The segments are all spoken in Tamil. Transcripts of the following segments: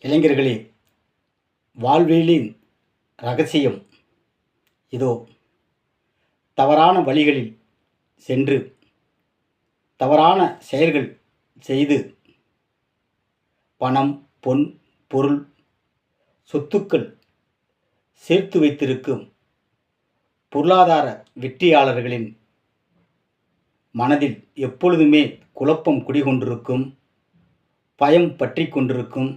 இளைஞர்களே, வாழ்வியலின் ரகசியம் இதோ. தவறான வழிகளில் சென்று தவறான செயல்கள் செய்து பணம், பொன், பொருள், சொத்துக்கள் சேர்த்து வைத்திருக்கும் பொருளாதார வெற்றியாளர்களின் மனதில் எப்பொழுதுமே குழப்பம் குடிகொண்டிருக்கும், பயம் பற்றி கொண்டிருக்கும்,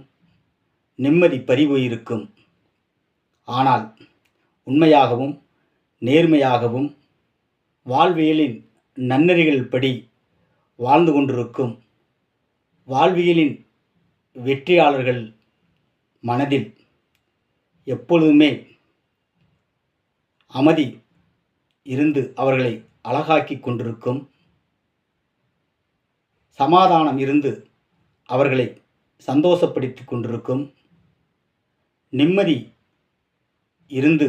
நிம்மதி பறிபோயிருக்கும். ஆனால் உண்மையாகவும் நேர்மையாகவும் வாழ்வியலின் நன்னெறிகள் படி வாழ்ந்து கொண்டிருக்கும் வாழ்வியலின் வெற்றியாளர்கள் மனதில் எப்பொழுதுமே அமைதி இருந்து அவர்களை அழகாக்கி கொண்டிருக்கும், சமாதானம் இருந்து அவர்களை சந்தோஷப்படுத்தி கொண்டிருக்கும், நிம்மதி இருந்து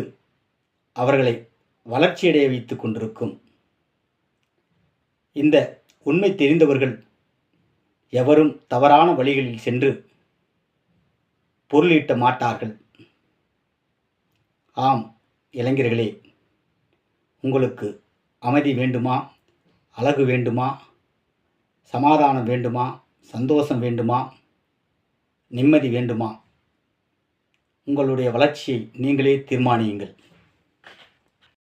அவர்களை வளர்ச்சியடைய வைத்து கொண்டிருக்கும். இந்த உண்மை தெரிந்தவர்கள் எவரும் தவறான வழிகளில் சென்று பொருளீட்ட மாட்டார்கள். ஆம் இளைஞர்களே, உங்களுக்கு அமைதி வேண்டுமா? அழகு வேண்டுமா? சமாதானம் வேண்டுமா? சந்தோஷம் வேண்டுமா? நிம்மதி வேண்டுமா? உங்களுடைய வளர்ச்சியை நீங்களே தீர்மானியுங்கள்.